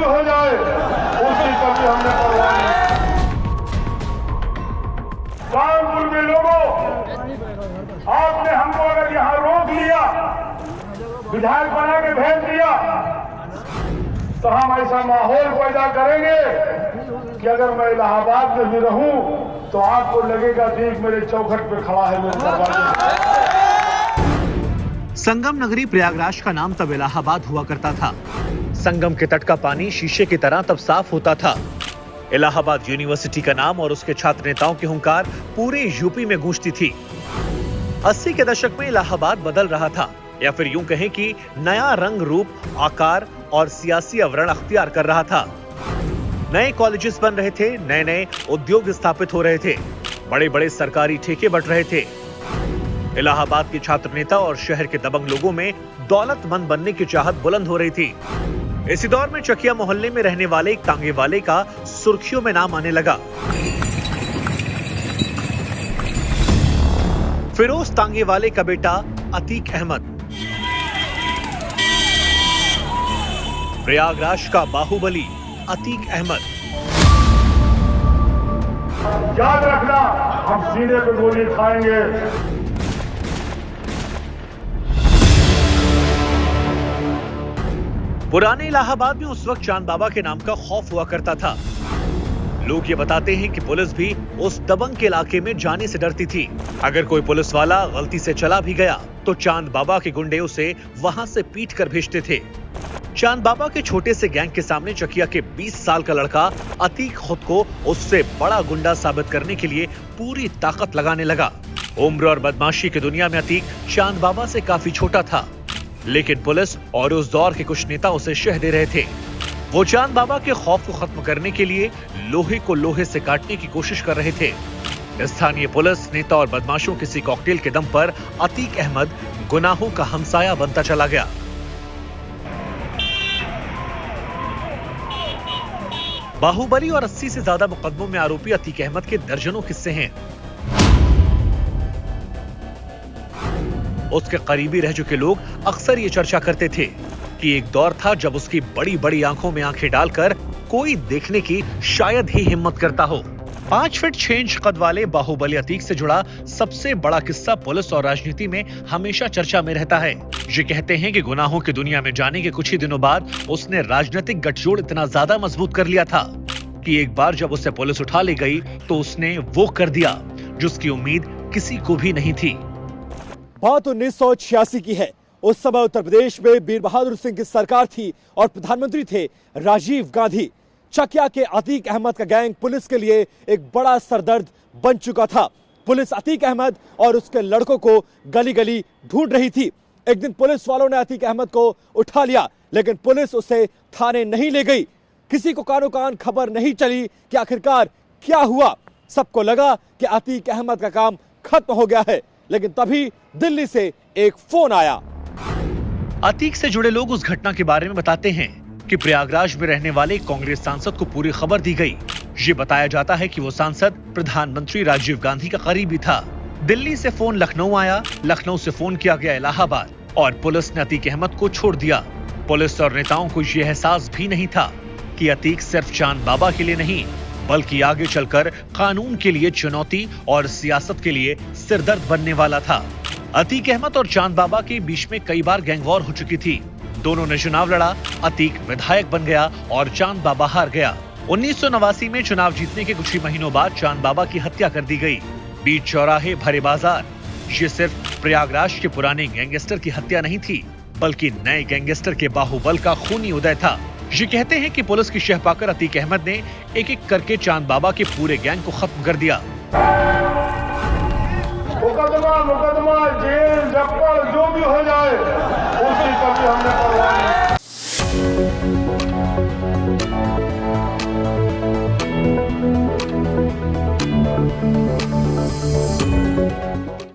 भी हो जाए उसकी कभी हमने परवाह नहीं। कानपुर के लोगों, आपने हमको अगर यहाँ रोक लिया, विधायक बना के भेज दिया, तो हम ऐसा माहौल पैदा करेंगे कि अगर मैं इलाहाबाद में भी रहूं तो आपको लगेगा देख मेरे चौखट पे खड़ा है मेरे दरवाजे। संगम नगरी प्रयागराज का नाम तब इलाहाबाद हुआ करता था। संगम के तट का पानी शीशे की तरह तब साफ होता था। इलाहाबाद यूनिवर्सिटी का नाम और उसके छात्र नेताओं की हुंकार पूरे यूपी में गूंजती थी। 80 के दशक में इलाहाबाद बदल रहा था, या फिर यूं कहें कि नया रंग, रूप, आकार और सियासी आवरण अख्तियार कर रहा था। नए कॉलेजेस बन रहे थे, नए नए उद्योग स्थापित हो रहे थे, बड़े बड़े सरकारी ठेके बंट रहे थे। इलाहाबाद के छात्र नेता और शहर के दबंग लोगों में दौलतमंद बनने की चाहत बुलंद हो रही थी। इसी दौर में चकिया मोहल्ले में रहने वाले एक तांगे वाले का सुर्खियों में नाम आने लगा। फिरोज तांगे वाले का बेटा अतीक अहमद, प्रयागराज का बाहुबली अतीक अहमद। याद रखना, हम सीने पे गोली खाएंगे। पुराने इलाहाबाद में उस वक्त चांद बाबा के नाम का खौफ हुआ करता था। लोग ये बताते हैं कि पुलिस भी उस दबंग के इलाके में जाने से डरती थी। अगर कोई पुलिस वाला गलती से चला भी गया तो चांद बाबा के गुंडे उसे वहां से पीट कर भेजते थे। चांद बाबा के छोटे से गैंग के सामने चकिया के 20 साल का लड़का अतीक खुद को उससे बड़ा गुंडा साबित करने के लिए पूरी ताकत लगाने लगा। उम्र और बदमाशी की दुनिया में अतीक चांद बाबा से काफी छोटा था, लेकिन पुलिस और उस दौर के कुछ नेता उसे शह दे रहे थे। वो चांद बाबा के खौफ को खत्म करने के लिए लोहे को लोहे से काटने की कोशिश कर रहे थे। स्थानीय पुलिस, नेता और बदमाशों किसी कॉकटेल के दम पर अतीक अहमद गुनाहों का हमसाया बनता चला गया। बाहुबली और 80 से ज्यादा मुकदमों में आरोपी अतीक अहमद के दर्जनों किस्से हैं। उसके करीबी रह चुके लोग अक्सर ये चर्चा करते थे कि एक दौर था जब उसकी बड़ी बड़ी आंखों में आंखें डालकर कोई देखने की शायद ही हिम्मत करता हो। 5 फीट 6 इंच कद वाले बाहुबली अतीक से जुड़ा सबसे बड़ा किस्सा पुलिस और राजनीति में हमेशा चर्चा में रहता है। ये कहते हैं कि गुनाहों की दुनिया में जाने के कुछ ही दिनों बाद उसने राजनीतिक गठजोड़ इतना ज्यादा मजबूत कर लिया था कि एक बार जब उसे पुलिस उठा ले गई तो उसने वो कर दिया जिसकी उम्मीद किसी को भी नहीं थी। बात 1986 की है। उस समय उत्तर प्रदेश में वीर बहादुर सिंह की सरकार थी और प्रधानमंत्री थे राजीव गांधी। चकिया के अतीक अहमद का गैंग पुलिस के लिए एक बड़ा सरदर्द बन चुका था। पुलिस अतीक अहमद और उसके लड़कों को गली गली ढूंढ रही थी। एक दिन पुलिस वालों ने अतीक अहमद को उठा लिया, लेकिन पुलिस उसे थाने नहीं ले गई। किसी को कानो कान खबर नहीं चली कि आखिरकार क्या हुआ। सबको लगा कि अतीक अहमद का काम खत्म हो गया है, लेकिन तभी दिल्ली से एक फोन आया। अतीक से जुड़े लोग उस घटना के बारे में बताते हैं कि प्रयागराज में रहने वाले कांग्रेस सांसद को पूरी खबर दी गई। ये बताया जाता है कि वो सांसद प्रधानमंत्री राजीव गांधी का करीबी था। दिल्ली से फोन लखनऊ आया, लखनऊ से फोन किया गया इलाहाबाद और पुलिस ने अतीक अहमद को छोड़ दिया। पुलिस और नेताओं को ये एहसास भी नहीं था कि अतीक सिर्फ चांद बाबा के लिए नहीं बल्कि आगे चलकर कानून के लिए चुनौती और सियासत के लिए सिरदर्द बनने वाला था। अतीक अहमद और चांद बाबा के बीच में कई बार गैंग वॉर हो चुकी थी। दोनों ने चुनाव लड़ा, अतीक विधायक बन गया और चांद बाबा हार गया। 1989 में चुनाव जीतने के कुछ ही महीनों बाद चांद बाबा की हत्या कर दी गई। बीच चौराहे भरे बाजार। ये सिर्फ प्रयागराज के पुराने गैंगस्टर की हत्या नहीं थी, बल्कि नए गैंगस्टर के बाहुबल का खूनी उदय था। ये कहते हैं कि पुलिस की शह पाकर अतीक अहमद ने एक एक करके चांद बाबा के पूरे गैंग को खत्म कर दिया। मुकदमा, जेल, जब्बर जो भी हो जाए